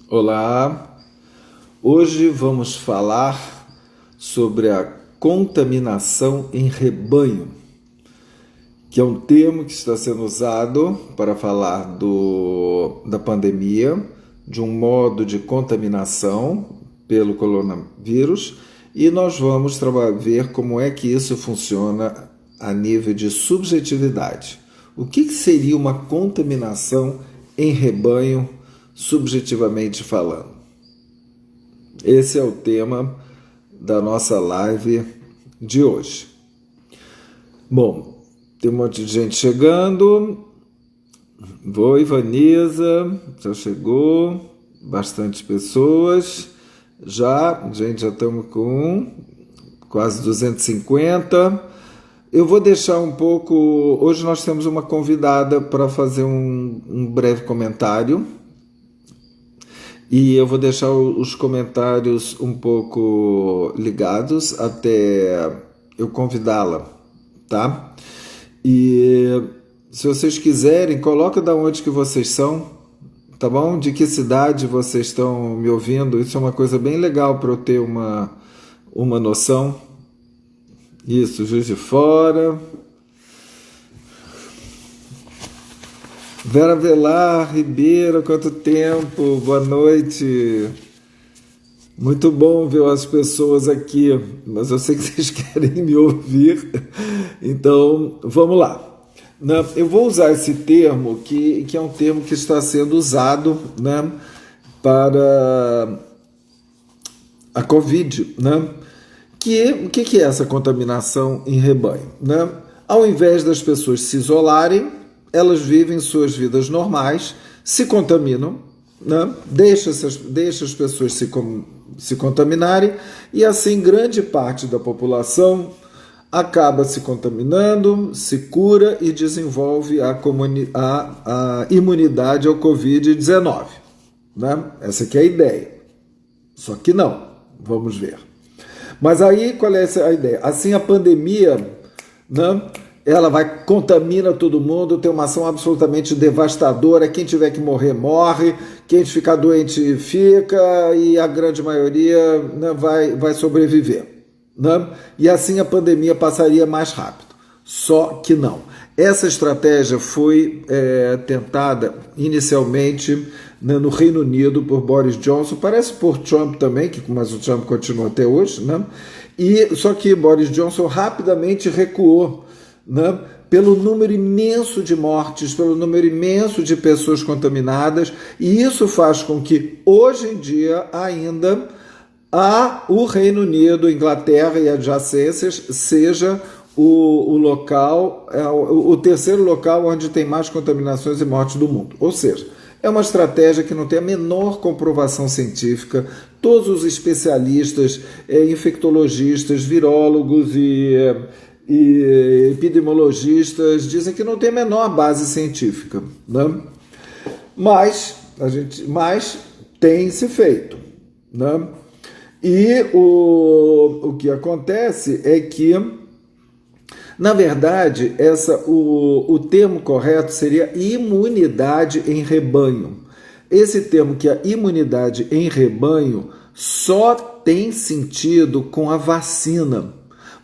Olá, hoje vamos falar sobre a contaminação em rebanho, que é um termo que está sendo usado para falar da pandemia, de um modo de contaminação pelo coronavírus, e nós vamos ver como é que isso funciona a nível de subjetividade. O que seria uma contaminação em rebanho, subjetivamente falando? Esse é o tema da nossa live de hoje. Bom, tem um monte de gente chegando. Oi, Vanisa, já chegou. Bastante pessoas. Já estamos com quase 250. Eu vou deixar um pouco... Hoje nós temos uma convidada para fazer um breve comentário. E eu vou deixar os comentários um pouco ligados até eu convidá-la, tá? E se vocês quiserem, coloca de onde que vocês são, tá bom? De que cidade vocês estão me ouvindo. Isso é uma coisa bem legal para eu ter uma noção. Isso, Juiz de Fora. Vera Velar, Ribeira, quanto tempo, boa noite. Muito bom ver as pessoas aqui, mas eu sei que vocês querem me ouvir, então vamos lá. Eu vou usar esse termo, que é um termo que está sendo usado, né, para a Covid, né? O que é essa contaminação em rebanho? Né? Ao invés das pessoas se isolarem, elas vivem suas vidas normais, se contaminam, né? Deixa as pessoas se contaminarem e assim grande parte da população acaba se contaminando, se cura e desenvolve a imunidade ao Covid-19. Né? Essa aqui é a ideia. Só que não, vamos ver. Mas aí qual é a ideia? Assim a pandemia, né? Ela contamina todo mundo, tem uma ação absolutamente devastadora. Quem tiver que morrer, morre. Quem ficar doente, fica. E a grande maioria, né, vai sobreviver. Né? E assim a pandemia passaria mais rápido. Só que não. Essa estratégia foi tentada inicialmente, né, no Reino Unido por Boris Johnson. Parece por Trump também, mas o Trump continua até hoje. Né? Só que Boris Johnson rapidamente recuou, né, pelo número imenso de mortes, pelo número imenso de pessoas contaminadas, e isso faz com que hoje em dia ainda o Reino Unido, Inglaterra e adjacências seja o local, o terceiro local onde tem mais contaminações e mortes do mundo. Ou seja, é uma estratégia que não tem a menor comprovação científica. Todos os especialistas, infectologistas, virólogos e epidemiologistas dizem que não tem a menor base científica, né? Mas tem se feito, né? E o que acontece é que, na verdade, o termo correto seria imunidade em rebanho. Esse termo, que é imunidade em rebanho, só tem sentido com a vacina.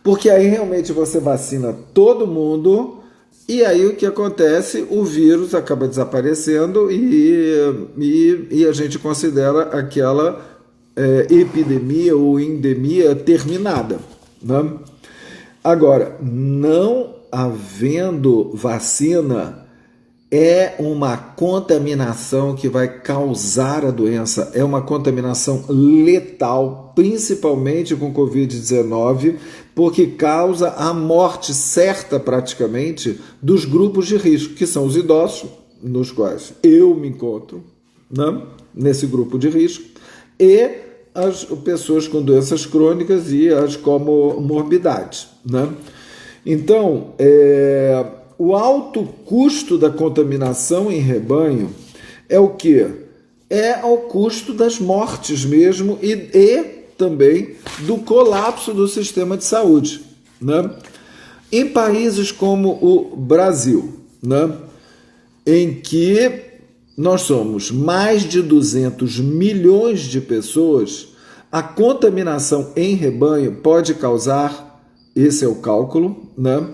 Porque aí realmente você vacina todo mundo e aí o que acontece? O vírus acaba desaparecendo e a gente considera aquela epidemia ou endemia terminada. Né? Agora, não havendo vacina, é uma contaminação que vai causar a doença, é uma contaminação letal, principalmente com Covid-19, porque causa a morte certa praticamente dos grupos de risco, que são os idosos, nos quais eu me encontro, né, nesse grupo de risco, e as pessoas com doenças crônicas e as comorbidades. Né? Então, o alto custo da contaminação em rebanho é o quê? É ao custo das mortes mesmo e também do colapso do sistema de saúde. Né? Em países como o Brasil, né, em que nós somos mais de 200 milhões de pessoas, a contaminação em rebanho pode causar, esse é o cálculo, né,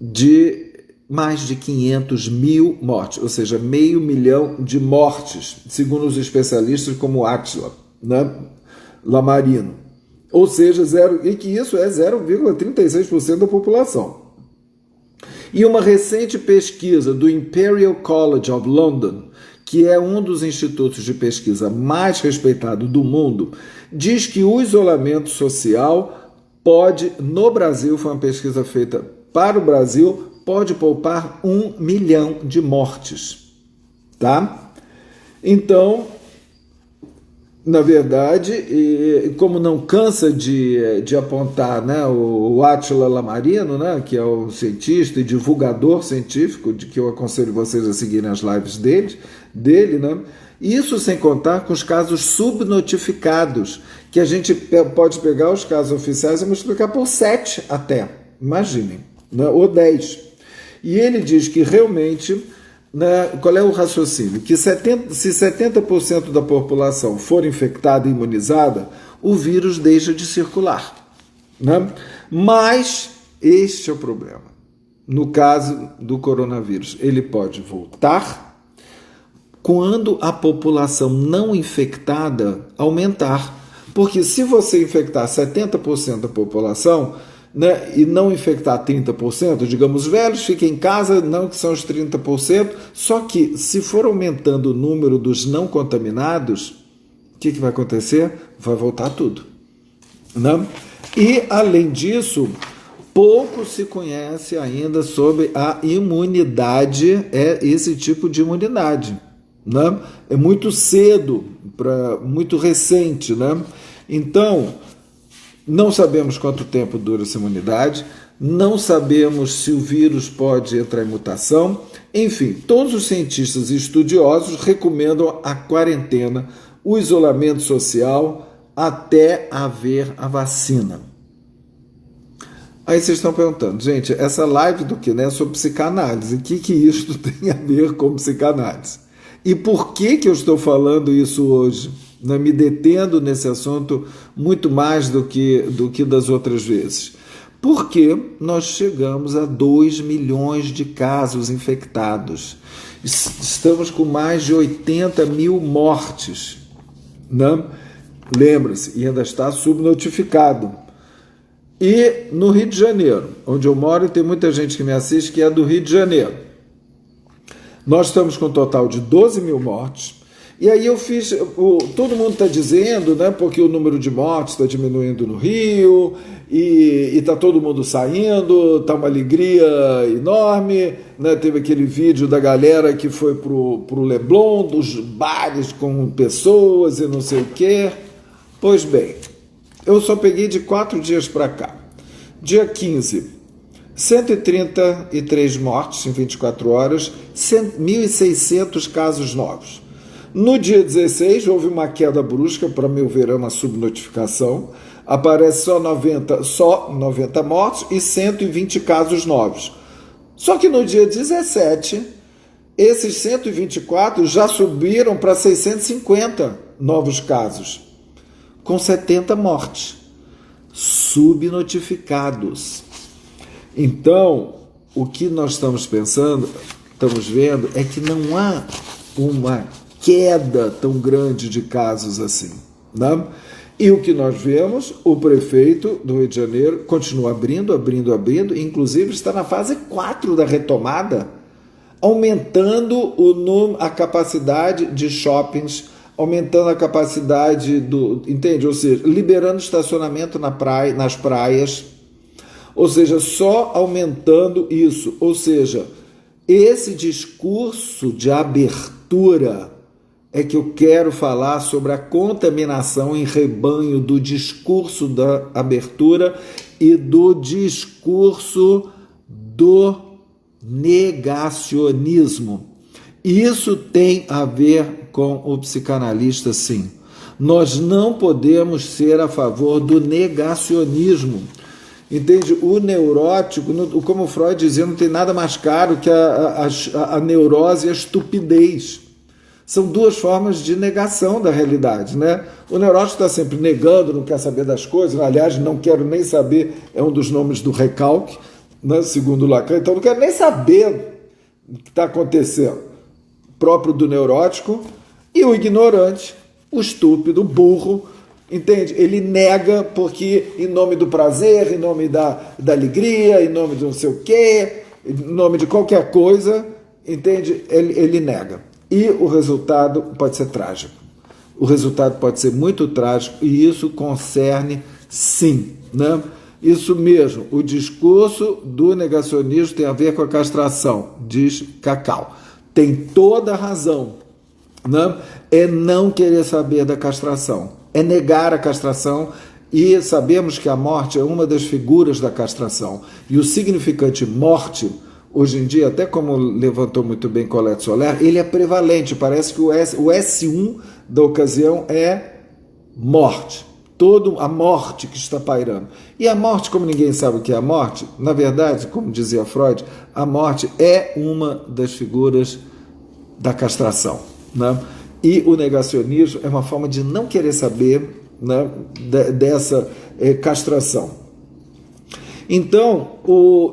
de mais de 500 mil mortes, ou seja, 500 mil de mortes, segundo os especialistas como Átila, né, Lamarino. Ou seja, e que isso é 0,36% da população. E uma recente pesquisa do Imperial College of London, que é um dos institutos de pesquisa mais respeitados do mundo, diz que o isolamento social pode, no Brasil, foi uma pesquisa feita para o Brasil, pode poupar 1 milhão de mortes, tá? Então, na verdade, como não cansa de apontar, né, o Átila Lamarino, né, que é o cientista e divulgador científico, de que eu aconselho vocês a seguirem as lives dele, né, isso sem contar com os casos subnotificados, que a gente pode pegar os casos oficiais e multiplicar por 7 até, imaginem, né, ou 10. E ele diz que realmente, né, qual é o raciocínio? Que se 70% da população for infectada e imunizada, o vírus deixa de circular. Né? Mas este é o problema. No caso do coronavírus, ele pode voltar quando a população não infectada aumentar. Porque se você infectar 70% da população, né, e não infectar 30%, digamos, velhos, fiquem em casa, não que são os 30%, só que se for aumentando o número dos não contaminados, o que vai acontecer? Vai voltar tudo. Né? E, além disso, pouco se conhece ainda sobre a imunidade, esse tipo de imunidade. Né? É muito cedo, muito recente. Né? Então, não sabemos quanto tempo dura essa imunidade, não sabemos se o vírus pode entrar em mutação. Enfim, todos os cientistas e estudiosos recomendam a quarentena, o isolamento social, até haver a vacina. Aí vocês estão perguntando, gente, essa live do que, né, é sobre psicanálise, o que isso tem a ver com psicanálise? E por que eu estou falando isso hoje? Né, me detendo nesse assunto muito mais do que das outras vezes. Porque nós chegamos a 2 milhões de casos infectados. Estamos com mais de 80 mil mortes. Né? Lembra-se, e ainda está subnotificado. E no Rio de Janeiro, onde eu moro, e tem muita gente que me assiste que é do Rio de Janeiro, nós estamos com um total de 12 mil mortes. E aí eu fiz, todo mundo está dizendo, né, porque o número de mortes está diminuindo no Rio, e está todo mundo saindo, está uma alegria enorme, né, teve aquele vídeo da galera que foi pro Leblon, dos bares com pessoas e não sei o quê. Pois bem, eu só peguei de 4 dias para cá. Dia 15, 133 mortes em 24 horas, 1.600 casos novos. No dia 16, houve uma queda brusca, para meu ver, é uma subnotificação. Aparece só 90 mortes e 120 casos novos. Só que no dia 17, esses 124 já subiram para 650 novos casos, com 70 mortes, subnotificados. Então, o que nós estamos vendo, é que não há uma queda tão grande de casos assim, né? E o que nós vemos, o prefeito do Rio de Janeiro continua abrindo, inclusive está na fase 4 da retomada, aumentando a capacidade de shoppings, aumentando a capacidade entende? Ou seja, liberando estacionamento nas praias, ou seja, só aumentando isso. Ou seja, esse discurso de abertura é que eu quero falar sobre a contaminação em rebanho do discurso da abertura e do discurso do negacionismo. Isso tem a ver com o psicanalista, sim. Nós não podemos ser a favor do negacionismo. Entende? O neurótico, como o Freud dizia, não tem nada mais caro que a neurose e a estupidez. São duas formas de negação da realidade, né? O neurótico está sempre negando, não quer saber das coisas. Aliás, não quero nem saber, é um dos nomes do recalque, né? Segundo Lacan. Então, não quero nem saber o que está acontecendo. Próprio do neurótico. E o ignorante, o estúpido, o burro, entende? Ele nega porque em nome do prazer, em nome da alegria, em nome de não sei o quê, em nome de qualquer coisa, entende? Ele nega. E o resultado pode ser trágico. O resultado pode ser muito trágico e isso concerne, sim, né? Isso mesmo, o discurso do negacionismo tem a ver com a castração, diz Cacau. Tem toda a razão, né? É não querer saber da castração, é negar a castração, e sabemos que a morte é uma das figuras da castração. E o significante morte, hoje em dia, até como levantou muito bem Colette Soler, ele é prevalente. Parece que o S1 da ocasião é morte. Toda a morte que está pairando. E a morte, como ninguém sabe o que é a morte, na verdade, como dizia Freud, a morte é uma das figuras da castração, né? E o negacionismo é uma forma de não querer saber, né, dessa castração. Então,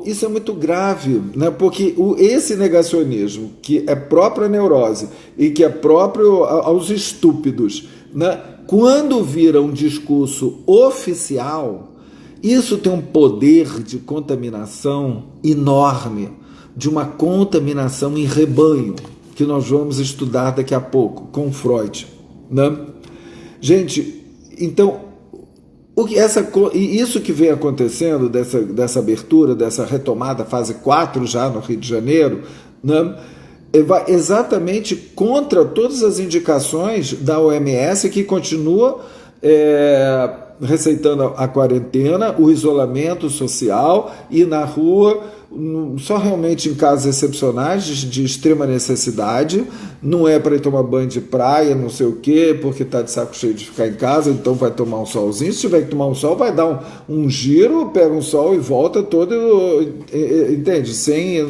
isso é muito grave, né? Porque esse negacionismo, que é próprio à neurose e que é próprio aos estúpidos, né? Quando vira um discurso oficial, isso tem um poder de contaminação enorme, de uma contaminação em rebanho, que nós vamos estudar daqui a pouco com Freud, né? Gente, então, isso que vem acontecendo, dessa abertura, dessa retomada, fase 4 já no Rio de Janeiro, né, vai exatamente contra todas as indicações da OMS, que continua receitando a quarentena, o isolamento social, e na rua só realmente em casos excepcionais de extrema necessidade. Não é para ir tomar banho de praia, não sei o quê, porque está de saco cheio de ficar em casa, então vai tomar um solzinho. Se tiver que tomar um sol, vai dar um giro, pega um sol e volta todo, entende?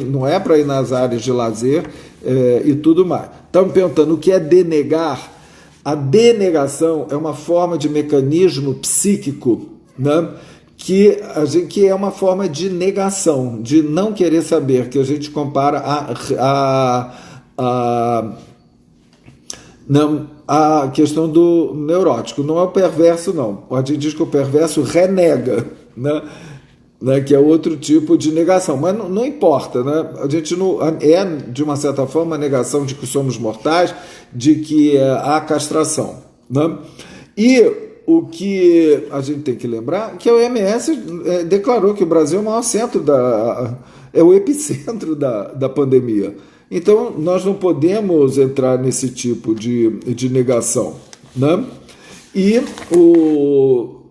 Não é para ir nas áreas de lazer e tudo mais. Estão me perguntando o que é denegar. A denegação é uma forma de mecanismo psíquico, né? Que é uma forma de negação, de não querer saber, que a gente compara a questão do neurótico. Não é o perverso, não. A gente diz que o perverso renega, né? Que é outro tipo de negação, mas não importa, né? A gente não é, de uma certa forma, a negação de que somos mortais, de que há castração, né? E o que a gente tem que lembrar é que a OMS declarou que o Brasil é o maior centro é o epicentro da pandemia. Então, nós não podemos entrar nesse tipo de negação, né? E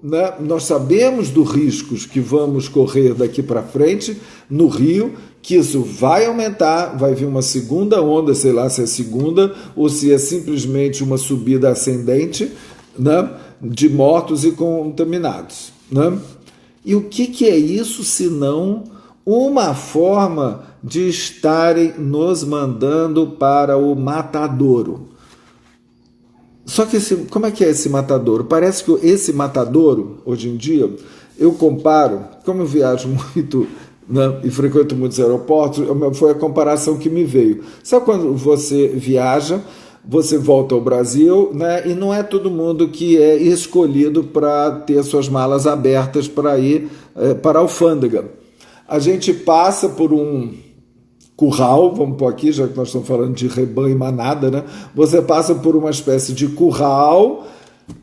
né, nós sabemos dos riscos que vamos correr daqui para frente no Rio, que isso vai aumentar, vai vir uma segunda onda, sei lá se é segunda ou se é simplesmente uma subida ascendente, né, de mortos e contaminados, né? E o que é isso senão uma forma de estarem nos mandando para o matadouro? Só que como é que é esse matadouro? Parece que esse matadouro, hoje em dia, eu comparo, como eu viajo muito, né, e frequento muitos aeroportos, foi a comparação que me veio. Sabe quando você viaja, você volta ao Brasil, né, e não é todo mundo que é escolhido para ter suas malas abertas para ir para a alfândega. A gente passa por um curral, vamos pôr aqui, já que nós estamos falando de rebanho e manada, né? Você passa por uma espécie de curral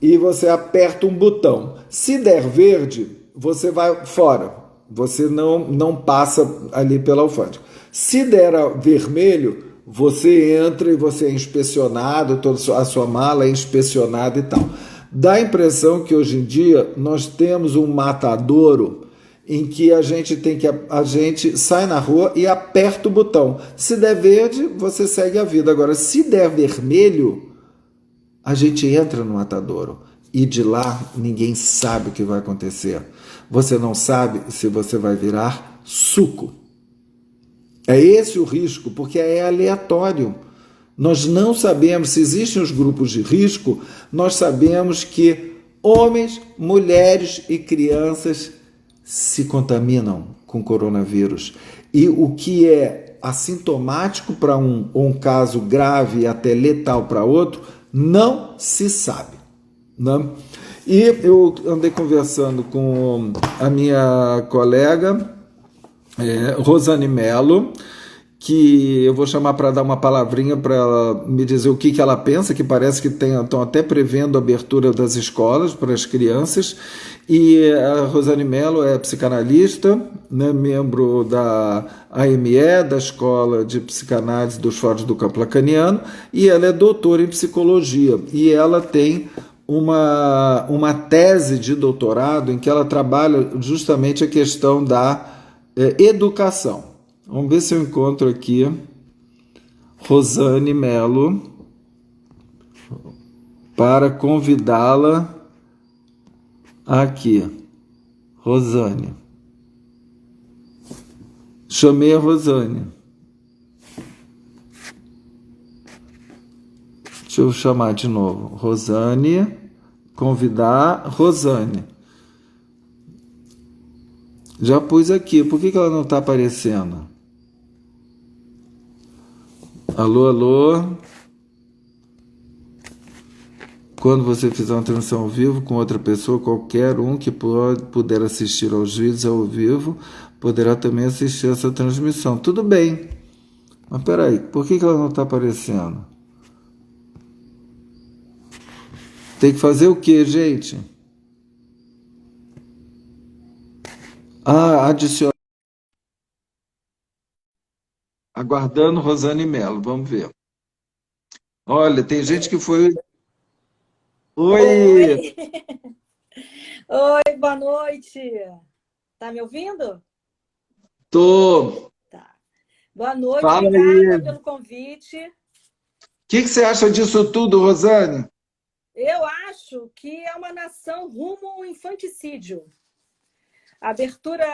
e você aperta um botão. Se der verde, você vai fora. Você não passa ali pela alfândega. Se der vermelho, você entra e você é inspecionado, toda a sua mala é inspecionada e tal. Dá a impressão que hoje em dia nós temos um matadouro em que a gente sai na rua e aperta o botão. Se der verde, você segue a vida. Agora, se der vermelho, a gente entra no matadouro. E de lá ninguém sabe o que vai acontecer. Você não sabe se você vai virar suco. É esse o risco, porque é aleatório. Nós não sabemos se existem os grupos de risco, nós sabemos que homens, mulheres e crianças se contaminam com coronavírus. E o que é assintomático para um, ou um caso grave e até letal para outro, não se sabe. Né? E eu andei conversando com a minha colega Rosane Mello, que eu vou chamar para dar uma palavrinha para ela me dizer o que ela pensa, que parece que estão até prevendo a abertura das escolas para as crianças. E a Rosane Mello é psicanalista, né, membro da AME, da Escola de Psicanálise dos Fóruns do Campo Lacaniano, e ela é doutora em psicologia. E ela tem uma tese de doutorado em que ela trabalha justamente a questão da educação. Vamos ver se eu encontro aqui Rosane Mello para convidá-la aqui. Rosane. Chamei a Rosane. Deixa eu chamar de novo. Rosane. Convidar Rosane. Já pus aqui. Por que ela não está aparecendo? Alô, alô. Quando você fizer uma transmissão ao vivo com outra pessoa, qualquer um que puder assistir aos vídeos ao vivo, poderá também assistir essa transmissão. Tudo bem. Mas peraí, por que ela não está aparecendo? Tem que fazer o quê, gente? Adicionar. Aguardando Rosane Mello, vamos ver. Olha, tem gente que foi. Oi! Oi! Oi, boa noite! Tá me ouvindo? Tô. Tá. Boa noite, Fala obrigada aí. pelo convite. O que você acha disso tudo, Rosane? Eu acho que é uma nação rumo ao infanticídio. A abertura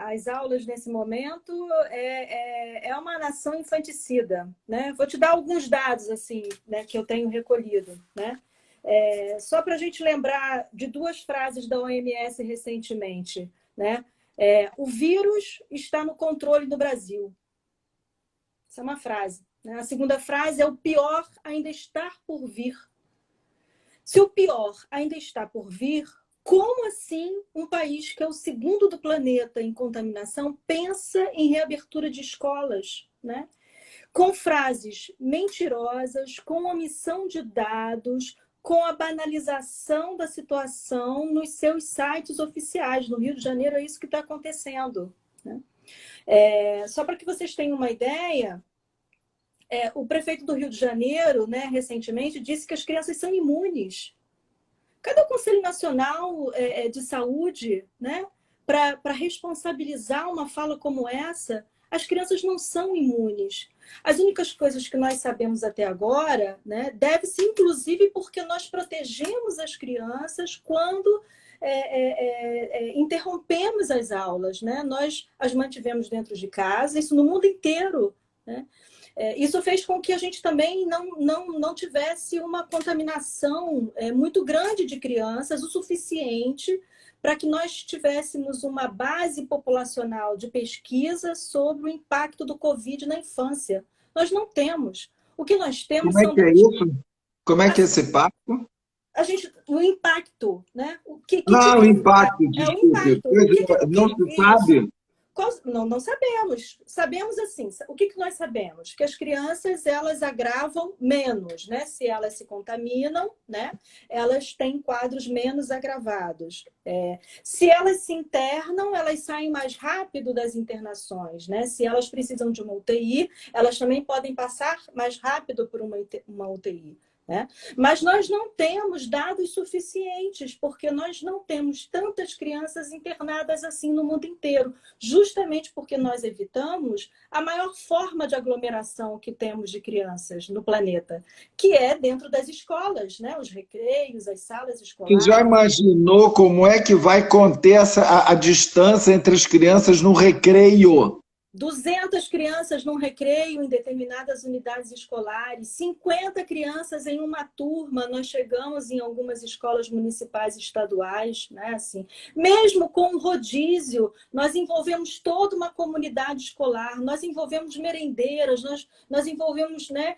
às aulas nesse momento é uma nação infanticida, né? Vou te dar alguns dados assim, né, que eu tenho recolhido, né? Só para a gente lembrar de duas frases da OMS recentemente, né? O vírus está no controle do Brasil. Essa é uma frase, né? A segunda frase é: o pior ainda está por vir. Se o pior ainda está por vir, como assim um país que é o segundo do planeta em contaminação pensa em reabertura de escolas, né? Com frases mentirosas, com omissão de dados, com a banalização da situação nos seus sites oficiais. No Rio de Janeiro é isso que está acontecendo, né? Só para que vocês tenham uma ideia, o prefeito do Rio de Janeiro, né, recentemente, disse que as crianças são imunes. Cadê o Conselho Nacional de Saúde, né, para responsabilizar uma fala como essa? As crianças não são imunes. As únicas coisas que nós sabemos até agora, né, deve-se inclusive porque nós protegemos as crianças quando interrompemos as aulas, né? Nós as mantivemos dentro de casa, isso no mundo inteiro, né? Isso fez com que a gente também não tivesse uma contaminação muito grande de crianças, o suficiente para que nós tivéssemos uma base populacional de pesquisa sobre o impacto do Covid na infância. Nós não temos. O que nós temos Como é são... que é isso? Como é que é esse papo? O impacto, né? Que Ah, tipo o de impacto, o desculpe. impacto. Não se Isso. sabe? Não sabemos. Sabemos assim, o que nós sabemos? Que as crianças, elas agravam menos, né? Se elas se contaminam, né? Elas têm quadros menos agravados. Se elas se internam, elas saem mais rápido das internações, né? Se elas precisam de uma UTI, elas também podem passar mais rápido por uma UTI. né? Mas nós não temos dados suficientes, porque nós não temos tantas crianças internadas assim no mundo inteiro, justamente porque nós evitamos a maior forma de aglomeração que temos de crianças no planeta, que é dentro das escolas, né? Os recreios, as salas Você já escolares. imaginou como é que vai conter a distância entre as crianças no recreio? 200 crianças num recreio em determinadas unidades escolares, 50 crianças em uma turma. Nós chegamos em algumas escolas municipais e estaduais, né? Assim, mesmo com o rodízio, nós envolvemos toda uma comunidade escolar, nós envolvemos merendeiras, nós envolvemos, né,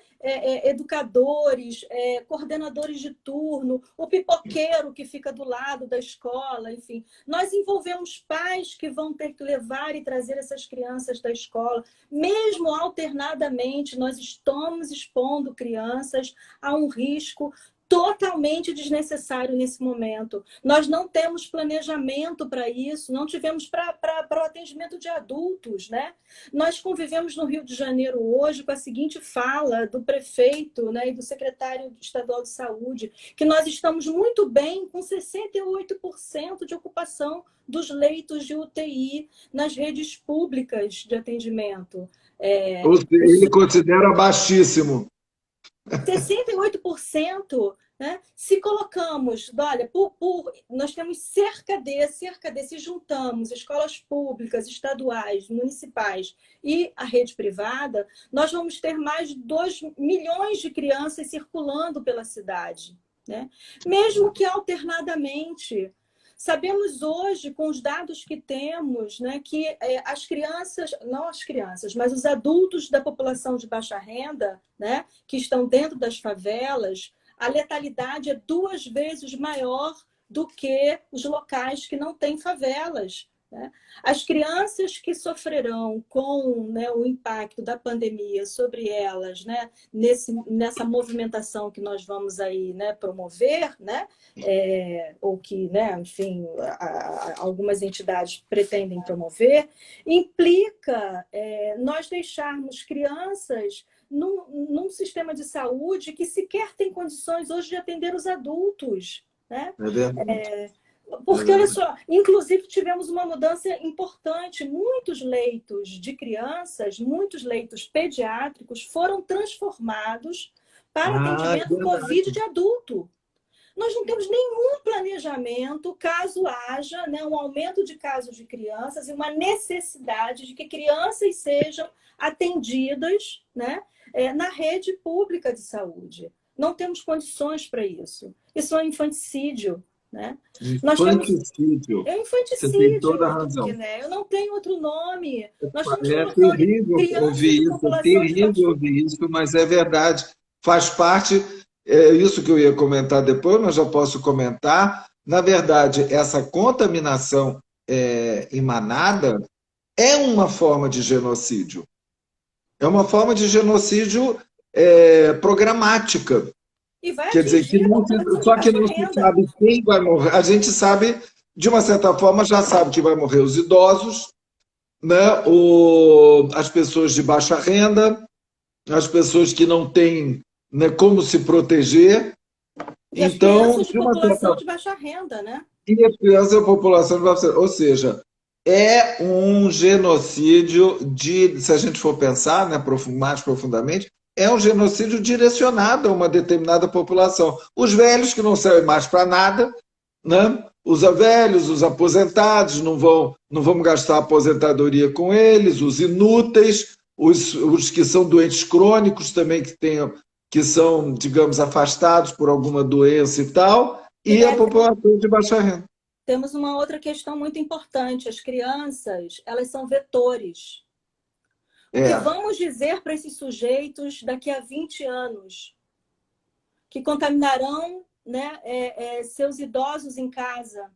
educadores, coordenadores de turno, o pipoqueiro que fica do lado da escola, enfim. Nós envolvemos pais que vão ter que levar e trazer essas crianças da escola. Mesmo alternadamente, nós estamos expondo crianças a um risco totalmente desnecessário nesse momento. Nós não temos planejamento para isso, não tivemos para o atendimento de adultos, né? Nós convivemos no Rio de Janeiro hoje com a seguinte fala do prefeito, né, e do secretário estadual de saúde, que nós estamos muito bem com 68% de ocupação dos leitos de UTI nas redes públicas de atendimento. Ou seja, ele considera baixíssimo. 68%, né? Se colocamos, olha, nós temos se juntamos escolas públicas, estaduais, municipais e a rede privada, nós vamos ter mais de 2 milhões de crianças circulando pela cidade, né? Mesmo que alternadamente. Sabemos hoje, com os dados que temos, né, que as crianças, não as crianças, mas os adultos da população de baixa renda, né, que estão dentro das favelas, a letalidade é 2 vezes maior do que os locais que não têm favelas, né? As crianças que sofrerão com, né, o impacto da pandemia sobre elas, né, nessa movimentação que nós vamos aí, né, promover, né, ou que, né, enfim, algumas entidades pretendem promover, implica nós deixarmos crianças num sistema de saúde que sequer tem condições hoje de atender os adultos, né? É verdade. Porque, olha só, inclusive tivemos uma mudança importante. Muitos leitos de crianças, muitos leitos pediátricos foram transformados para atendimento Covid de adulto. Nós não temos nenhum planejamento caso haja, né, um aumento de casos de crianças e uma necessidade de que crianças sejam atendidas, né, na rede pública de saúde. Não temos condições para isso. Isso é um infanticídio. Né? Infanticídio. É um infanticídio. Você tem toda a razão. Né? Eu não tenho outro nome. Nós estamos terrível ouvir isso, mas é verdade. Faz parte, isso que eu ia comentar depois, mas já posso comentar. Na verdade, essa contaminação em manada é uma forma de genocídio. É uma forma de genocídio programática. Quer dizer, só que não se sabe quem vai morrer. A gente sabe, de uma certa forma, já sabe que vai morrer os idosos, né? As pessoas de baixa renda, as pessoas que não têm, né, como se proteger. E então, as crianças de população de baixa renda, né? E as crianças da população de baixa renda. Ou seja, é um genocídio se a gente for pensar, né, mais profundamente, é um genocídio direcionado a uma determinada população. Os velhos que não servem mais para nada, né? Os velhos, os aposentados, não vamos gastar aposentadoria com eles, os inúteis, os que são doentes crônicos também, que são, digamos, afastados por alguma doença e tal, e a população de baixa renda. Temos uma outra questão muito importante. As crianças, elas são vetores. O que vamos dizer para esses sujeitos daqui a 20 anos? Que contaminarão, né, seus idosos em casa.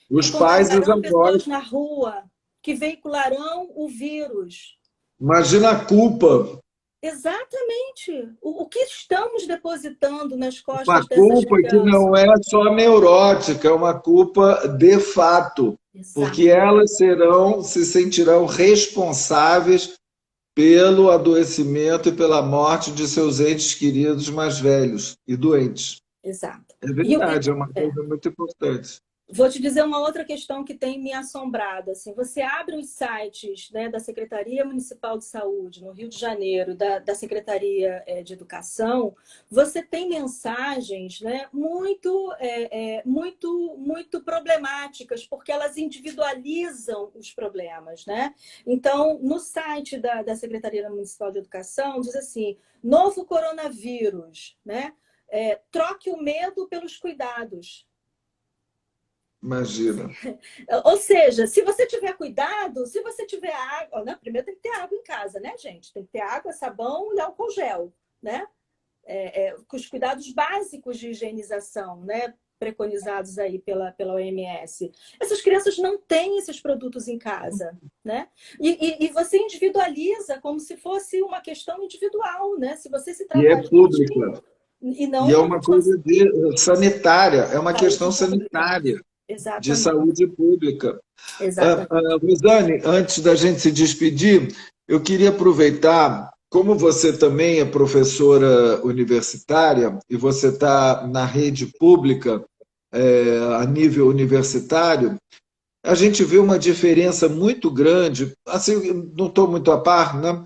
Os pais e os avós. Pessoas na rua, que veicularão o vírus. Imagina a culpa. Exatamente. O que estamos depositando nas costas dessas crianças? Uma culpa que não é só neurótica, é uma culpa de fato. Exato. Porque elas se sentirão responsáveis pelo adoecimento e pela morte de seus entes queridos mais velhos e doentes. Exato. É verdade, é uma É. coisa muito importante. Vou te dizer uma outra questão que tem me assombrado. Assim, você abre os sites, né, da Secretaria Municipal de Saúde, no Rio de Janeiro, da Secretaria de Educação, você tem mensagens, né, muito problemáticas, porque elas individualizam os problemas. Né? Então, no site da Secretaria Municipal de Educação, diz assim, novo coronavírus, né? Troque o medo pelos cuidados. Imagina. Ou seja, se você tiver cuidado, se você tiver água, né? Primeiro tem que ter água em casa, né, gente? Tem que ter água, sabão e álcool gel, né? Com os cuidados básicos de higienização, né? Preconizados aí pela OMS. Essas crianças não têm esses produtos em casa, né? E você individualiza como se fosse uma questão individual, né? Se você se E é tratar pública. e E não é uma uma coisa sanitária, é uma questão saúde pública. sanitária, de Exatamente, saúde pública. exatamente. Rosane, antes da gente se despedir, eu queria aproveitar, como você também é professora universitária e você está na rede pública, a nível universitário, a gente vê uma diferença muito grande, assim, não estou muito a par, né?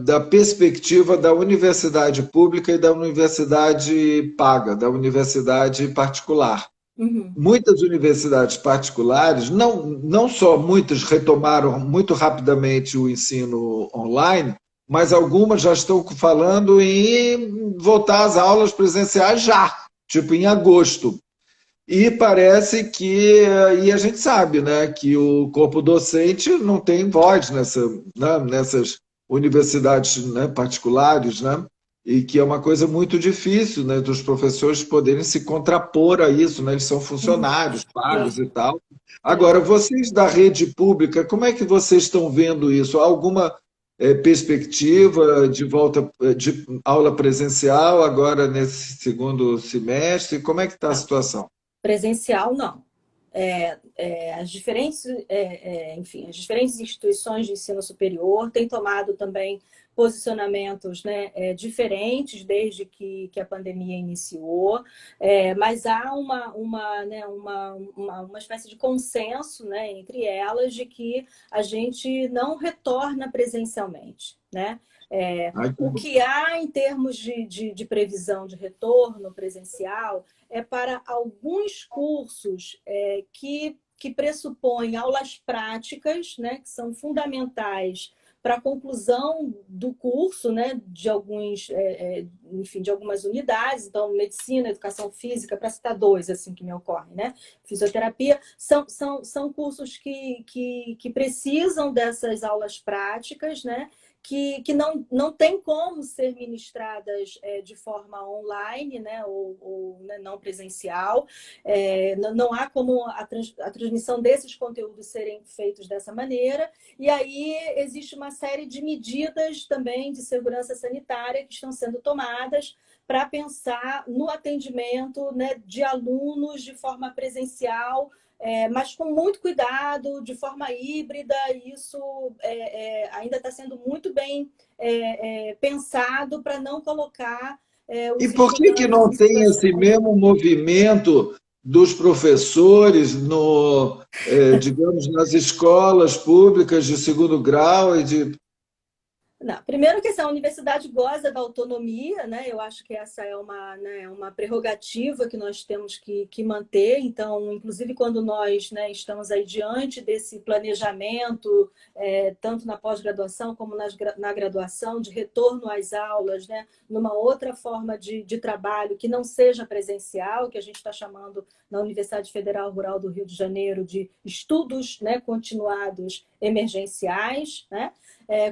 Da perspectiva da universidade pública e da universidade paga, da universidade particular. Uhum. Muitas universidades particulares, não só muitas retomaram muito rapidamente o ensino online, mas algumas já estão falando em voltar às aulas presenciais já, tipo em agosto. E parece que, e a gente sabe, né, que o corpo docente não tem voz nessas universidades, né, particulares, né, e que é uma coisa muito difícil, né, dos professores poderem se contrapor a isso, né, eles são Uhum. funcionários pagos É, e tal. é. Agora, vocês da rede pública, como é que vocês estão vendo isso? Há alguma perspectiva de volta de aula presencial agora nesse segundo semestre? Como é que está a Não, situação? presencial não. Enfim, as diferentes instituições de ensino superior têm tomado também posicionamentos, né, diferentes desde que a pandemia iniciou, mas há uma espécie de consenso, né, entre elas de que a gente não retorna presencialmente, né? Ai, O que há em termos de previsão de retorno presencial é para alguns cursos que pressupõem aulas práticas, né, que são fundamentais para a conclusão do curso, né, enfim, de algumas unidades, então medicina, educação física, para citar dois assim que me ocorrem, né, fisioterapia, são cursos que precisam dessas aulas práticas, né, que não tem como ser ministradas de forma online, né, ou né, não presencial. Não há como a transmissão desses conteúdos serem feitos dessa maneira. E aí existe uma série de medidas também de segurança sanitária que estão sendo tomadas para pensar no atendimento, né, de alunos de forma presencial, mas com muito cuidado, de forma híbrida. Isso ainda está sendo muito bem pensado para não colocar e os por que estudantes não em tem esse situação. mesmo movimento dos professores no, digamos, nas escolas públicas de segundo grau e de Não, primeiro que assim, a universidade goza da autonomia, né? Eu acho que essa é uma prerrogativa que nós temos que manter. Então, inclusive quando nós, né, estamos aí diante desse planejamento, tanto na pós-graduação como na graduação, de retorno às aulas, né, numa outra forma de trabalho que não seja presencial, que a gente está chamando na Universidade Federal Rural do Rio de Janeiro de estudos, né, continuados emergenciais, né?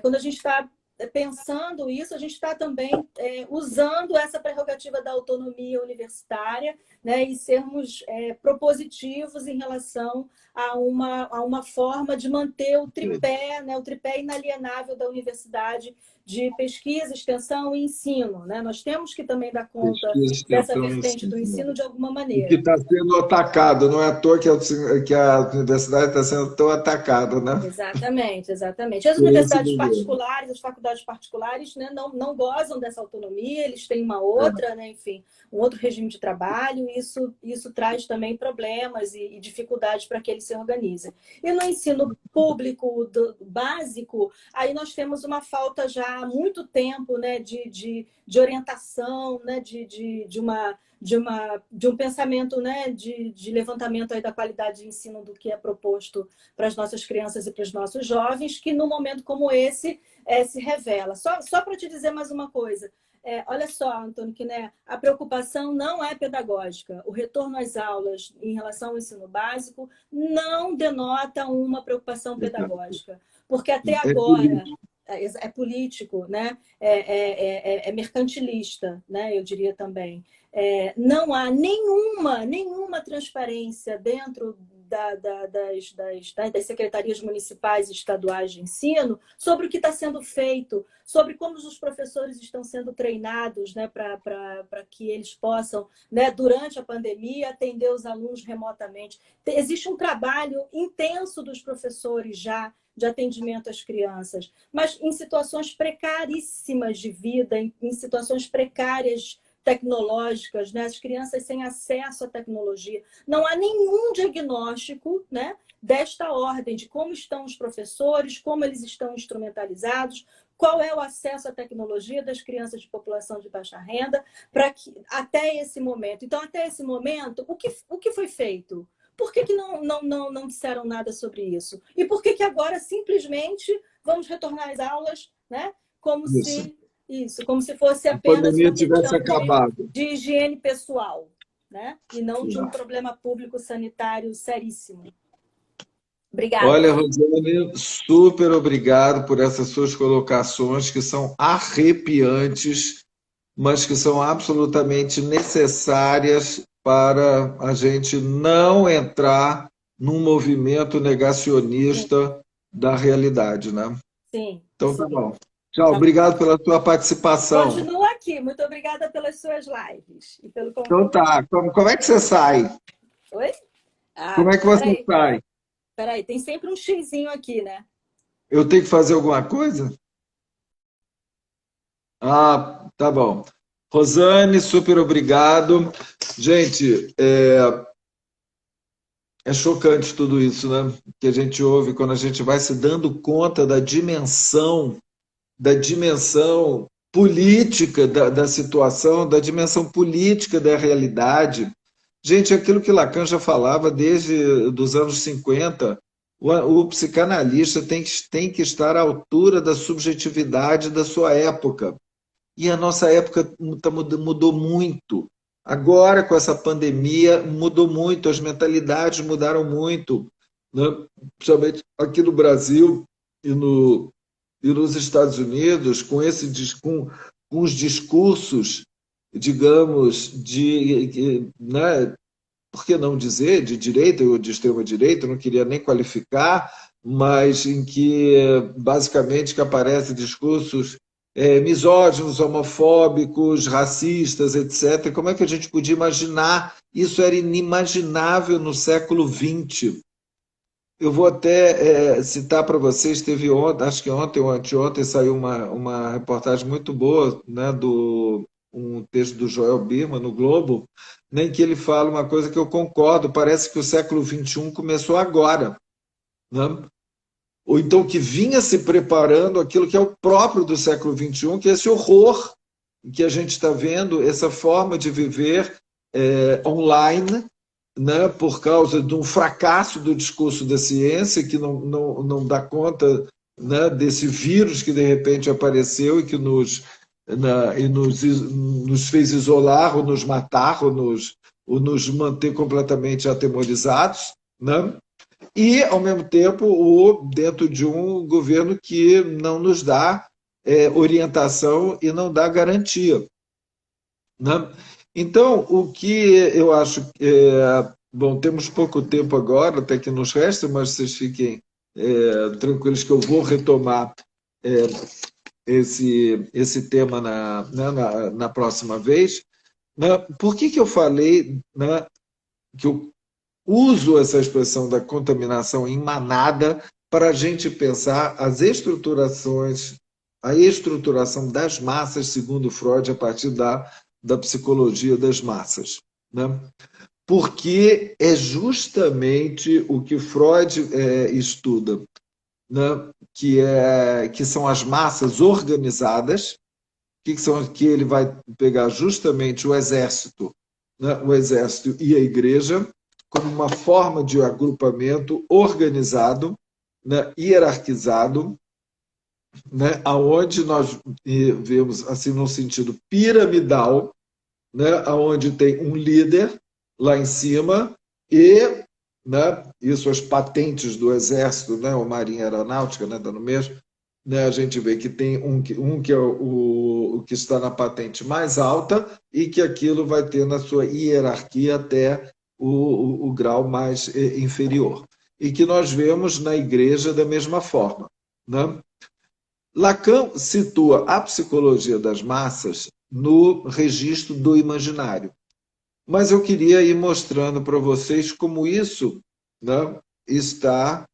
Quando a gente está pensando isso, a gente está também usando essa prerrogativa da autonomia universitária, né, e sermos propositivos em relação a uma forma de manter o tripé inalienável da universidade, de pesquisa, extensão e ensino, né? Nós temos que também dar conta Pesquisa, dessa extensão e vertente do ensino. ensino de alguma O que maneira. está sendo atacado, não é à toa que a universidade está sendo tão atacada, né? Exatamente, exatamente. As Por esse universidades governo. particulares, as faculdades particulares, né, não gozam dessa autonomia, eles têm uma outra, né, enfim, um outro regime de trabalho, e isso traz também problemas e dificuldades para que eles se organizem. E no ensino público básico, aí nós temos uma falta já há muito tempo, né, de orientação, né, de um pensamento, né, de levantamento aí da qualidade de ensino do que é proposto para as nossas crianças e para os nossos jovens, que num momento como esse se revela. Só para te dizer mais uma coisa, olha só, Antônio, que né, a preocupação não é pedagógica. O retorno às aulas em relação ao ensino básico não denota uma preocupação pedagógica, porque até agora é político, né? É mercantilista, né? Eu diria também. Não há nenhuma transparência dentro das secretarias municipais e estaduais de ensino sobre o que está sendo feito, sobre como os professores estão sendo treinados, né, para que eles possam, né, durante a pandemia, atender os alunos remotamente. Existe um trabalho intenso dos professores já de atendimento às crianças, mas em situações precaríssimas de vida, em situações precárias tecnológicas, né? As crianças sem acesso à tecnologia. Não há nenhum diagnóstico, né, desta ordem, de como estão os professores, como eles estão instrumentalizados, qual é o acesso à tecnologia das crianças de população de baixa renda até esse momento. Então, até esse momento, o que foi feito? Por que não disseram nada sobre isso? E por que agora simplesmente vamos retornar às aulas, né? Como se fosse A apenas pandemia uma tivesse questão acabado. de higiene pessoal, né? E não de um problema público sanitário seríssimo. Obrigada. Olha, Rosane, super obrigado por essas suas colocações que são arrepiantes, mas que são absolutamente necessárias para a gente não entrar num movimento negacionista da realidade, né? Sim, Então sim. tá bom. Tchau, obrigado pela sua participação. Continua aqui. Muito obrigada pelas suas lives e pelo convite. Então tá, como é que você sai? Oi? Como é que você sai? Peraí, tem sempre um xizinho aqui, né? Eu tenho que fazer alguma coisa? Ah, tá bom. Rosane, super obrigado. Gente, é chocante tudo isso, né? Que a gente ouve quando a gente vai se dando conta da dimensão política da situação, da dimensão política da realidade. Gente, aquilo que Lacan já falava desde os anos 50, o psicanalista tem que estar à altura da subjetividade da sua época. E a nossa época mudou muito. Agora, com essa pandemia, mudou muito, as mentalidades mudaram muito, né? Principalmente aqui no Brasil e nos Estados Unidos, com os discursos, digamos, né, por que não dizer, de direita ou de extrema-direita, não queria nem qualificar, mas em que, basicamente, que aparecem discursos misóginos, homofóbicos, racistas, etc. Como é que a gente podia imaginar? Isso era inimaginável no século XX. Eu vou até citar para vocês, teve ontem, acho que ontem ou anteontem, saiu uma reportagem muito boa, né, um texto do Joel Birman no Globo, né, em que ele fala uma coisa que eu concordo, parece que o século XXI começou agora, né? Ou então que vinha se preparando aquilo que é o próprio do século XXI, que é esse horror que a gente está vendo, essa forma de viver online, né, por causa de um fracasso do discurso da ciência, que não dá conta, né, desse vírus que de repente apareceu e que nos fez isolar, ou nos matar, ou nos manter completamente atemorizados, né? E, ao mesmo tempo, dentro de um governo que não nos dá orientação e não dá garantia, né? Então, o que eu acho bom, temos pouco tempo agora, até que nos resta, mas vocês fiquem tranquilos que eu vou retomar esse tema na próxima vez. Né? Por que eu falei, né, que eu uso essa expressão da contaminação em manada para a gente pensar a estruturação das massas, segundo Freud, a partir da psicologia das massas. Né? Porque é justamente o que Freud estuda, né? que são as massas organizadas, que ele vai pegar justamente o exército, né? O exército e a igreja, como uma forma de agrupamento organizado, né? Hierarquizado, né? Aonde nós vemos assim no sentido piramidal, né? Aonde tem um líder lá em cima e, né? Isso as patentes do exército, né? Ou marinha aeronáutica, né? Dando mesmo, né? A gente vê que tem um que é o que está na patente mais alta e que aquilo vai ter na sua hierarquia até o grau mais inferior. E que nós vemos na igreja da mesma forma. Né? Lacan situa a psicologia das massas no registro do imaginário. Mas eu queria ir mostrando para vocês como isso, né, está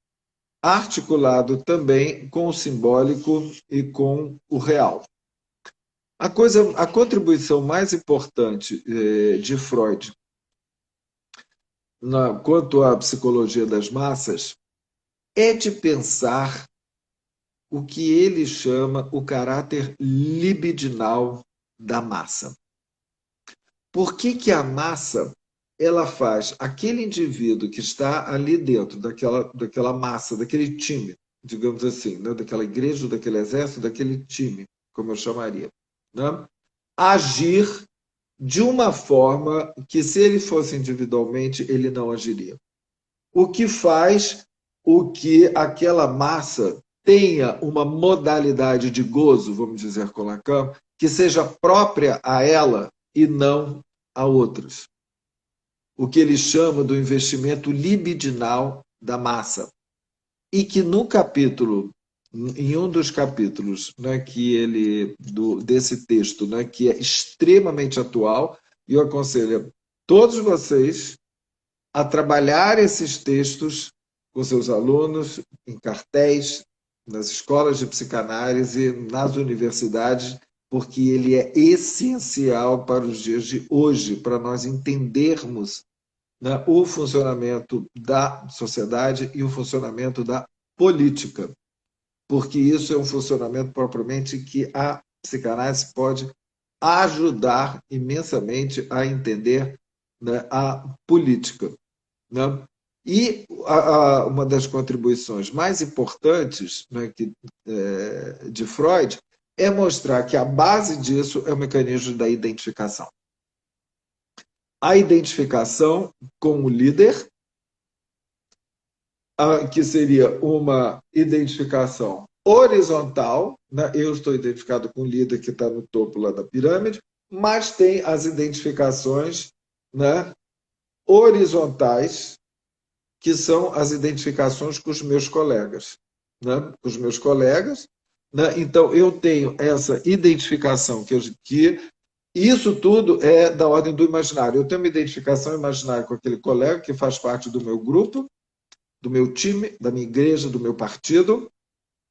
articulado também com o simbólico e com o real. A contribuição mais importante de Freud quanto à psicologia das massas é de pensar o que ele chama o caráter libidinal da massa. Por que a massa ela faz aquele indivíduo que está ali dentro daquela massa, daquele time, digamos assim, né? Daquela igreja, daquele exército, daquele time, como eu chamaria, né? Agir de uma forma que, se ele fosse individualmente, ele não agiria. O que faz o que aquela massa tenha uma modalidade de gozo, vamos dizer com Lacan, que seja própria a ela e não a outros. O que ele chama do investimento libidinal da massa. E que no capítulo, em um dos capítulos, né, desse texto, né, que é extremamente atual, e eu aconselho a todos vocês a trabalhar esses textos com seus alunos, em cartéis, nas escolas de psicanálise, nas universidades, porque ele é essencial para os dias de hoje, para nós entendermos, né, o funcionamento da sociedade e o funcionamento da política, porque isso é um funcionamento propriamente que a psicanálise pode ajudar imensamente a entender, né, a política. Né? E uma das contribuições mais importantes, né, de Freud é mostrar que a base disso é o mecanismo da identificação. A identificação com o líder, que seria uma identificação horizontal, né? Eu estou identificado com o líder que está no topo lá da pirâmide, mas tem as identificações, né, horizontais, que são as identificações com os meus colegas. Né? Com os meus colegas. Né? Então, eu tenho essa identificação, que isso tudo é da ordem do imaginário. Eu tenho uma identificação imaginária com aquele colega que faz parte do meu grupo, do meu time, da minha igreja, do meu partido,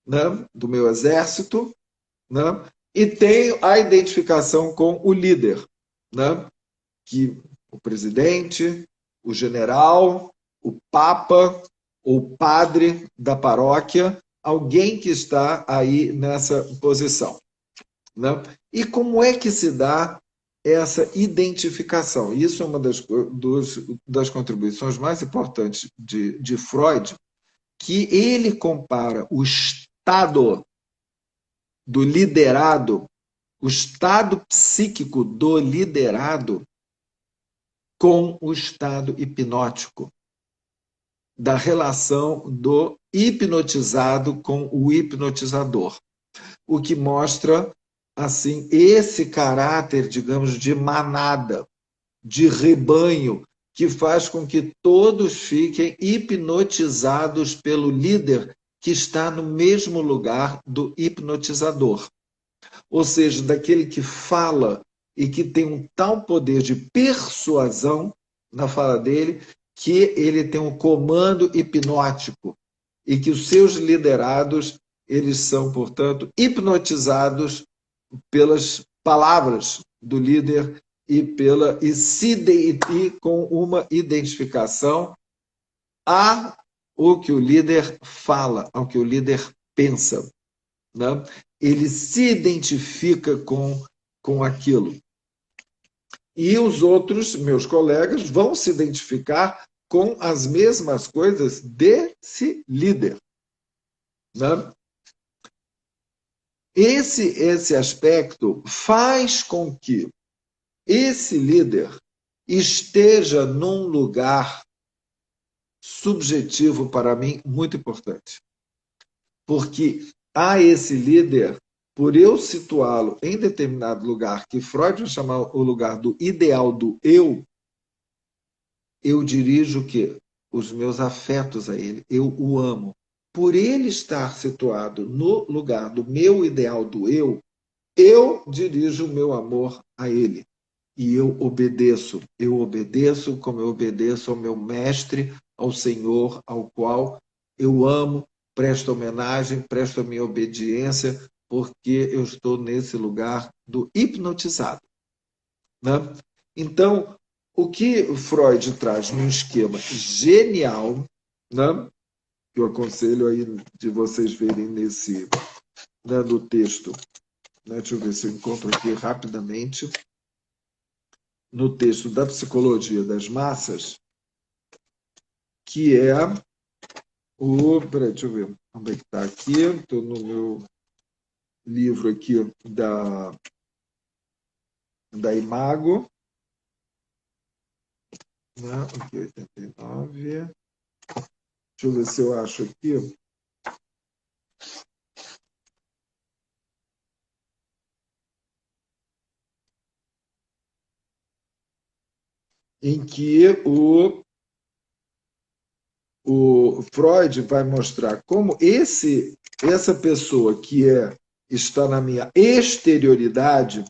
né? Do meu exército, né? E tenho a identificação com o líder, né? Que o presidente, o general, o papa, o padre da paróquia, alguém que está aí nessa posição. Né? E como é que se dá essa identificação? Isso é uma das contribuições mais importantes de Freud, que ele compara o estado do liderado, o estado psíquico do liderado, com o estado hipnótico, da relação do hipnotizado com o hipnotizador, o que mostra assim esse caráter, digamos, de manada, de rebanho, que faz com que todos fiquem hipnotizados pelo líder que está no mesmo lugar do hipnotizador. ou seja, daquele que fala e que tem um tal poder de persuasão na fala dele, que ele tem um comando hipnótico e que os seus liderados, eles são, portanto, hipnotizados pelas palavras do líder e com uma identificação a o que o líder fala, ao que o líder pensa, né? Ele se identifica com aquilo. E os outros, meus colegas, vão se identificar com as mesmas coisas desse líder, né? Esse aspecto faz com que esse líder esteja num lugar subjetivo para mim muito importante. Porque a esse líder, por eu situá-lo em determinado lugar, que Freud vai chamar o lugar do ideal do eu dirijo o quê? Os meus afetos a ele, eu o amo. Por ele estar situado no lugar do meu ideal do eu dirijo o meu amor a ele. E eu obedeço como eu obedeço ao meu mestre, ao Senhor, ao qual eu amo, presto homenagem, presto a minha obediência, porque eu estou nesse lugar do hipnotizado, né? Então, o que Freud traz num esquema genial, né, que eu aconselho aí de vocês verem nesse, né, no texto, né, deixa eu ver se eu encontro aqui rapidamente, no texto da Psicologia das Massas, que é peraí, deixa eu ver onde é que está aqui, estou no meu livro aqui da Imago, né, aqui, 89, deixa eu ver se eu acho aqui, em que o Freud vai mostrar como essa pessoa que está na minha exterioridade,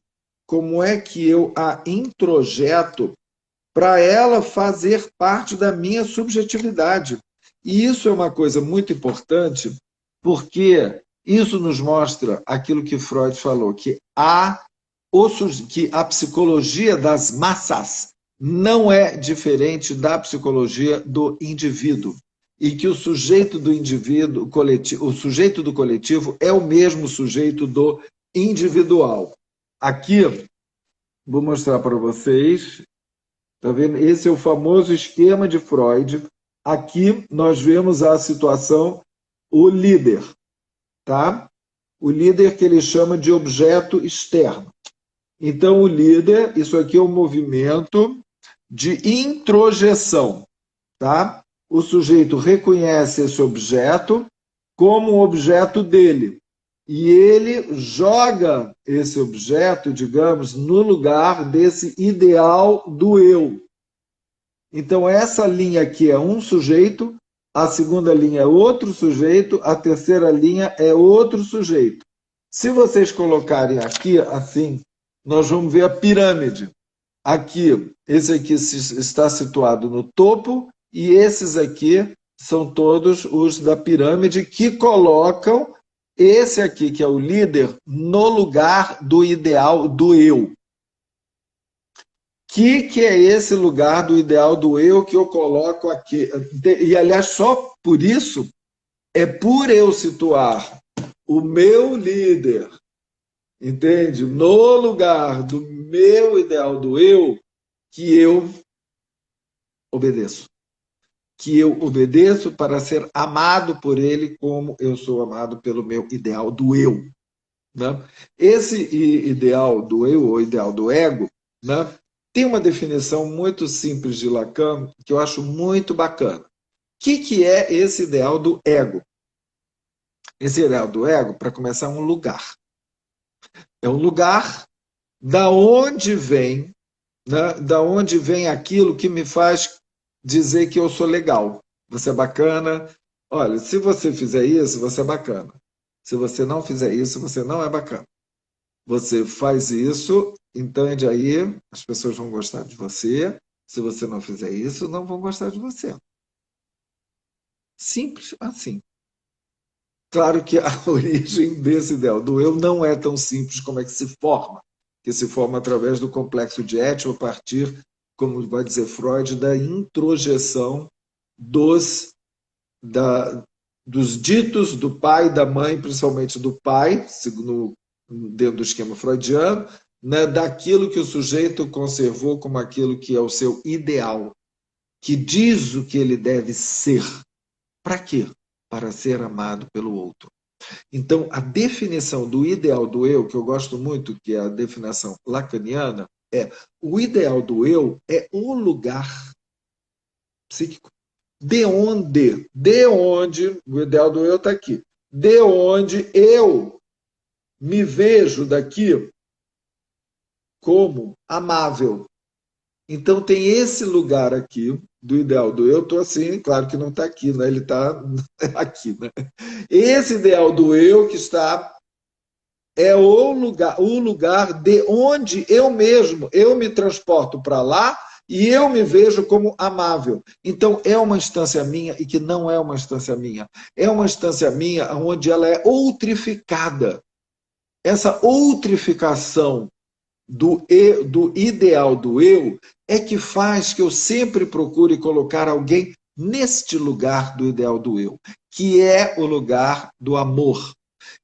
como é que eu a introjeto para ela fazer parte da minha subjetividade. E isso é uma coisa muito importante, porque isso nos mostra aquilo que Freud falou, que a psicologia das massas não é diferente da psicologia do indivíduo, e que o sujeito do indivíduo coletivo, o sujeito do coletivo é o mesmo sujeito do individual. Aqui vou mostrar para vocês, tá vendo? Esse é o famoso esquema de Freud. Aqui nós vemos a situação, o líder, tá? O líder que ele chama de objeto externo. Então, o líder, isso aqui é um movimento de introjeção, tá? O sujeito reconhece esse objeto como um objeto dele e ele joga esse objeto, digamos, no lugar desse ideal do eu. Então, essa linha aqui é um sujeito, a segunda linha é outro sujeito, a terceira linha é outro sujeito. Se vocês colocarem aqui, assim, nós vamos ver a pirâmide. Aqui, esse aqui está situado no topo e esses aqui são todos os da pirâmide que colocam esse aqui, que é o líder, no lugar do ideal do eu. Que é esse lugar do ideal do eu que eu coloco aqui? E, aliás, só por isso, é por eu situar o meu líder, entende? No lugar do meu ideal do eu, que eu obedeço. Que eu obedeço para ser amado por ele como eu sou amado pelo meu ideal do eu, né? Esse ideal do eu, ou ideal do ego, né, tem uma definição muito simples de Lacan, que eu acho muito bacana. O que é esse ideal do ego? Esse ideal do ego, para começar, é um lugar. É um lugar da onde vem, né, da onde vem aquilo que me faz dizer que eu sou legal. Você é bacana. Olha, se você fizer isso, você é bacana. Se você não fizer isso, você não é bacana. Você faz isso, entende aí, as pessoas vão gostar de você. Se você não fizer isso, não vão gostar de você. Simples assim. Claro que a origem desse ideal do eu não é tão simples como é que se forma através do complexo de Édipo, a partir, como vai dizer Freud, da introjeção dos, da, dos ditos do pai e da mãe, principalmente do pai, segundo, dentro do esquema freudiano, né, daquilo que o sujeito conservou como aquilo que é o seu ideal, que diz o que ele deve ser. Para quê? Para ser amado pelo outro. Então, a definição do ideal do eu, que eu gosto muito, que é a definição lacaniana, é o ideal do eu é o lugar psíquico de onde, o ideal do eu está aqui, de onde eu me vejo daqui como amável. Então tem esse lugar aqui do ideal do eu, estou assim, claro que não está aqui, né? Ele está aqui. Né? Esse ideal do eu que está é o lugar de onde eu mesmo, eu me transporto para lá e eu me vejo como amável. Então é uma instância minha e que não é uma instância minha. É uma instância minha onde ela é outrificada. Essa outrificação do ideal do eu é que faz que eu sempre procure colocar alguém neste lugar do ideal do eu, que é o lugar do amor,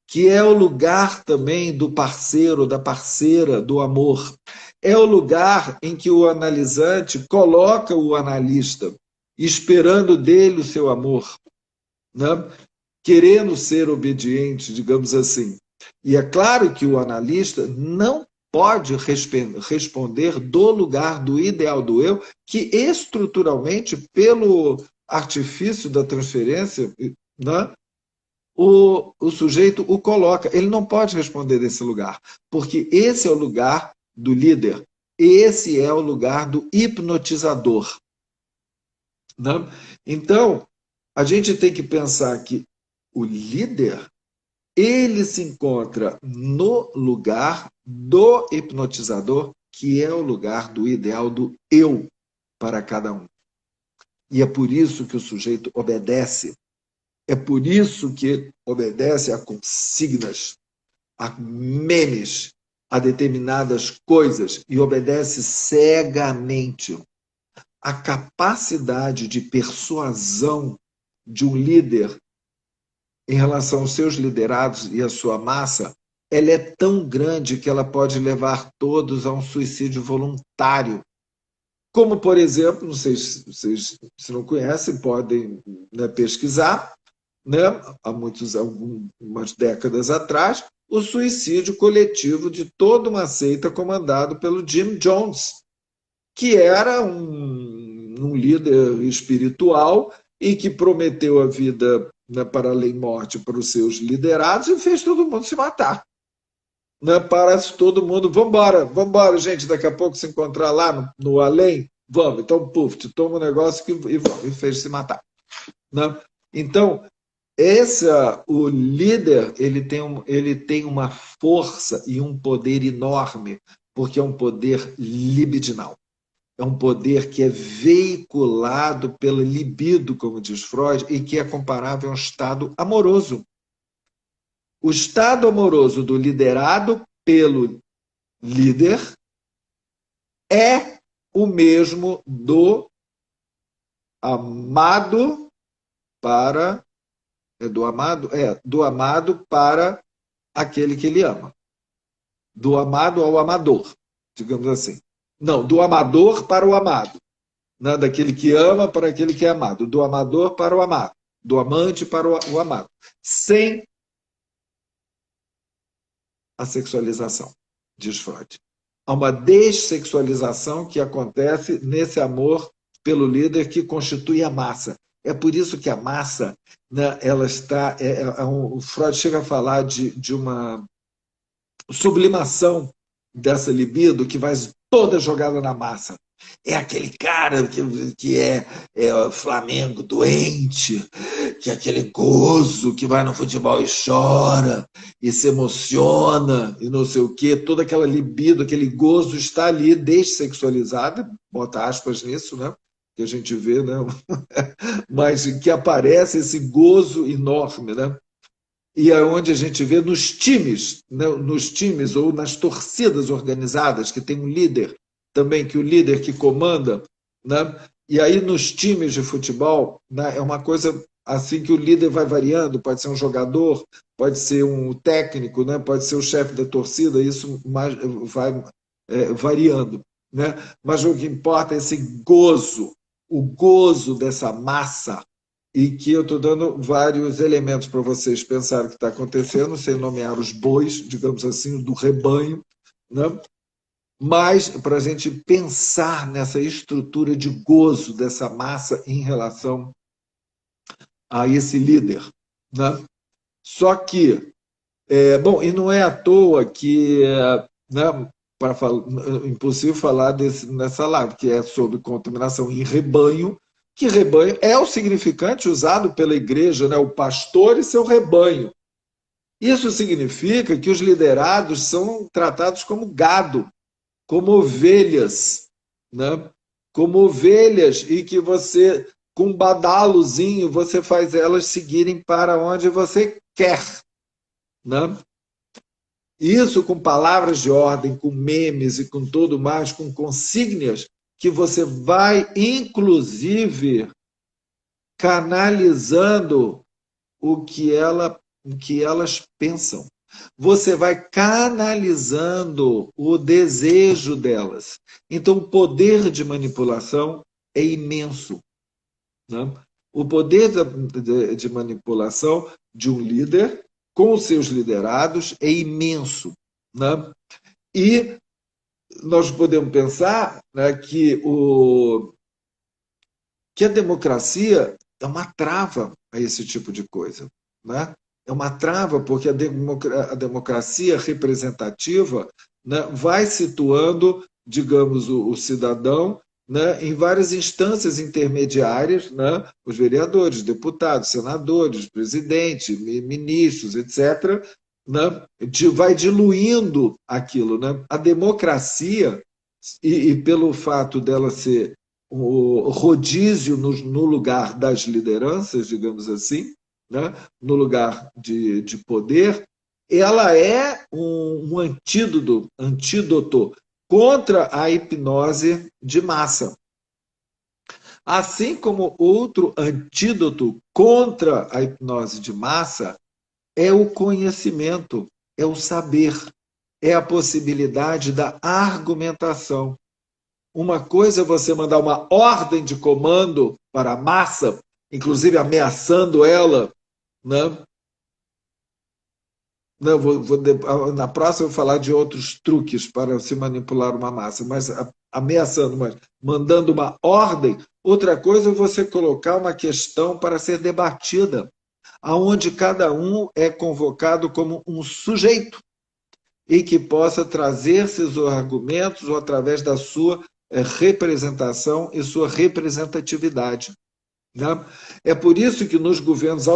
que é o lugar também do parceiro, da parceira, do amor. É o lugar em que o analisante coloca o analista, esperando dele o seu amor, né? Querendo ser obediente, digamos assim. E é claro que o analista não pode responder do lugar do ideal do eu, que estruturalmente, pelo artifício da transferência, né, o sujeito o coloca. Ele não pode responder desse lugar, porque esse é o lugar do líder, esse é o lugar do hipnotizador. Né? Então, a gente tem que pensar que o líder ele se encontra no lugar do hipnotizador, que é o lugar do ideal do eu para cada um. E é por isso que o sujeito obedece. É por isso que obedece a consignas, a memes, a determinadas coisas e obedece cegamente. A capacidade de persuasão de um líder em relação aos seus liderados e à sua massa, ela é tão grande que ela pode levar todos a um suicídio voluntário. Como, por exemplo, não sei se vocês se não conhecem, podem, né, pesquisar, né, há algumas décadas atrás, o suicídio coletivo de toda uma seita comandado pelo Jim Jones, que era um líder espiritual e que prometeu a vida, né, para além morte para os seus liderados e fez todo mundo se matar. Né, parece todo mundo, vambora, gente, daqui a pouco se encontrar lá no além, vamos, então, puf, te toma um negócio e fez se matar. Né? Então, o líder ele tem uma força e um poder enorme, porque é um poder libidinal. É um poder que é veiculado pela libido, como diz Freud, e que é comparável a um estado amoroso. O estado amoroso do liderado pelo líder é o mesmo do amado para do amado para aquele que ele ama. Do amado ao amador, digamos assim. Não, do amador para o amado. Né? Daquele que ama para aquele que é amado. Do amador para o amado. Do amante para o amado. Sem a sexualização, diz Freud. Há uma dessexualização que acontece nesse amor pelo líder que constitui a massa. É por isso que a massa, né, ela está. O Freud chega a falar de uma sublimação dessa libido que vai toda jogada na massa. É aquele cara que é Flamengo doente, que é aquele gozo que vai no futebol e chora, e se emociona, e não sei o quê. Toda aquela libido, aquele gozo está ali, dessexualizada, bota aspas nisso, né? Que a gente vê, né? Mas que aparece esse gozo enorme, né? E é onde a gente vê nos times, né? Nos times ou nas torcidas organizadas, que tem um líder também, que o líder que comanda, né? E aí nos times de futebol, né? É uma coisa assim que o líder vai variando, pode ser um jogador, pode ser um técnico, né? Pode ser o chefe da torcida, isso vai variando, né? Mas o que importa é esse gozo, o gozo dessa massa, e que eu estou dando vários elementos para vocês pensarem o que está acontecendo, sem nomear os bois, digamos assim, do rebanho, né? Mas para a gente pensar nessa estrutura de gozo dessa massa em relação a esse líder, né? Só que, bom, e não é à toa que, né, impossível falar nessa live, que é sobre contaminação em rebanho, que rebanho é o significante usado pela igreja, né, o pastor e seu rebanho. Isso significa que os liderados são tratados como gado, como ovelhas, né? Como ovelhas, e que você, com um badalozinho, você faz elas seguirem para onde você quer, né? Isso com palavras de ordem, com memes e com tudo mais, com consígnias, que você vai, inclusive, canalizando o que elas pensam. Você vai canalizando o desejo delas. Então, o poder de manipulação é imenso, né? O poder de manipulação de um líder com os seus liderados é imenso, né? E nós podemos pensar, né, que a democracia é uma trava a esse tipo de coisa, né? É uma trava porque a democracia representativa, né, vai situando, digamos, o cidadão, né, em várias instâncias intermediárias, né, os vereadores, deputados, senadores, presidente, ministros, etc., né, vai diluindo aquilo, né? A democracia, e pelo fato dela ser o rodízio no lugar das lideranças, digamos assim, né? No lugar de poder, ela é um antídoto contra a hipnose de massa. Assim como outro antídoto contra a hipnose de massa é o conhecimento, é o saber, é a possibilidade da argumentação. Uma coisa é você mandar uma ordem de comando para a massa, inclusive ameaçando ela, né? Não, na próxima eu vou falar de outros truques para se manipular uma massa, mas ameaçando, mas mandando uma ordem. Outra coisa é você colocar uma questão para ser debatida, aonde cada um é convocado como um sujeito e que possa trazer seus argumentos ou através da sua representação e sua representatividade, né? É por isso que nos governos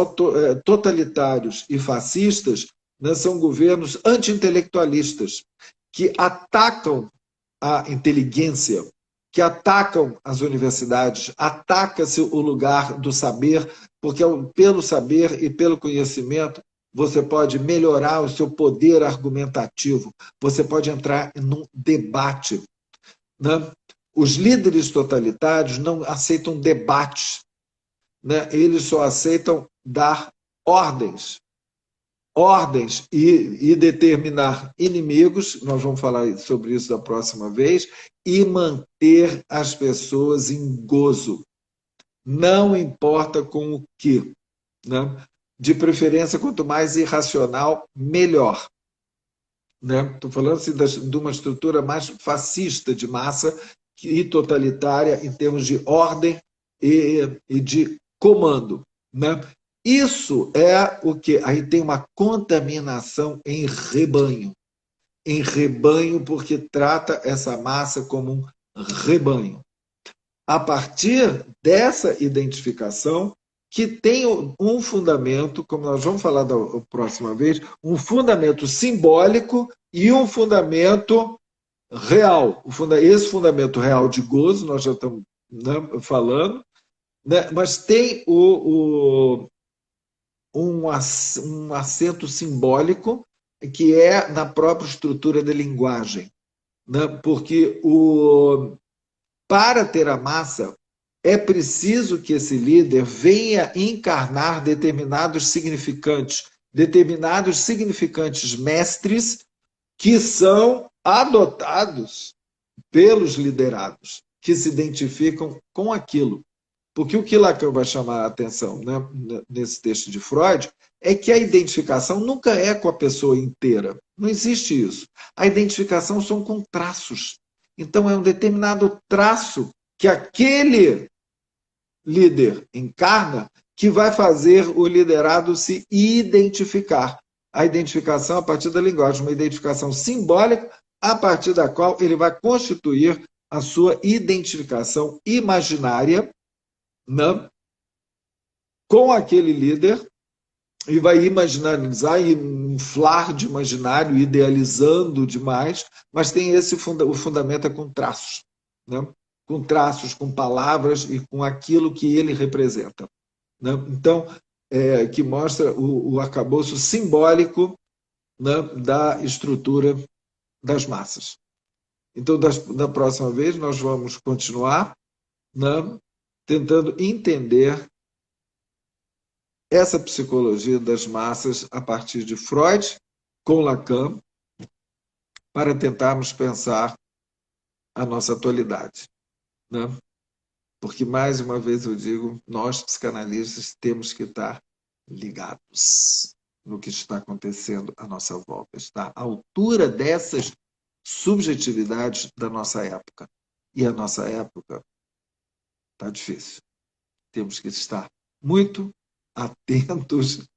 totalitários e fascistas, né, são governos anti-intelectualistas, que atacam a inteligência, que atacam as universidades, ataca-se o lugar do saber, porque pelo saber e pelo conhecimento você pode melhorar o seu poder argumentativo, você pode entrar num debate, né? Os líderes totalitários não aceitam debates, né? Eles só aceitam dar ordens, e determinar inimigos, nós vamos falar sobre isso da próxima vez, e manter as pessoas em gozo. Não importa com o que, né? De preferência, quanto mais irracional, melhor. Estou falando assim, de uma estrutura mais fascista de massa e totalitária em termos de ordem e de comando, né? Isso é o que? Aí tem uma contaminação em rebanho. em rebanho, porque trata essa massa como um rebanho. A partir dessa identificação, que tem um fundamento, como nós vamos falar da próxima vez, um fundamento simbólico e um fundamento real. Esse fundamento real de gozo, nós já estamos, né, falando, né, mas tem um acento simbólico que é na própria estrutura da linguagem, né, porque para ter a massa, é preciso que esse líder venha encarnar determinados significantes mestres que são adotados pelos liderados, que se identificam com aquilo. Porque o que Lacan vai chamar a atenção, né, nesse texto de Freud é que a identificação nunca é com a pessoa inteira. Não existe isso. A identificação são com traços. Então, é um determinado traço que aquele líder encarna que vai fazer o liderado se identificar. A identificação a partir da linguagem, uma identificação simbólica a partir da qual ele vai constituir a sua identificação imaginária, né, com aquele líder, e vai imaginarizar e inflar de imaginário, idealizando demais, mas tem o fundamento é com traços, né? Com traços, com palavras e com aquilo que ele representa, né? Então, que mostra o arcabouço simbólico, né, da estrutura das massas. Então, da próxima vez, nós vamos continuar, né, tentando entender essa psicologia das massas a partir de Freud, com Lacan, para tentarmos pensar a nossa atualidade, né? Porque, mais uma vez eu digo, nós, psicanalistas, temos que estar ligados no que está acontecendo à nossa volta, estar à altura dessas subjetividades da nossa época. E a nossa época está difícil. Temos que estar muito atentos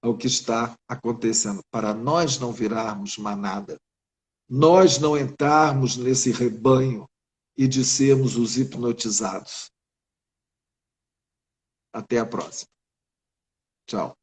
ao que está acontecendo, para nós não virarmos manada, nós não entrarmos nesse rebanho e de sermos os hipnotizados. Até a próxima. Tchau.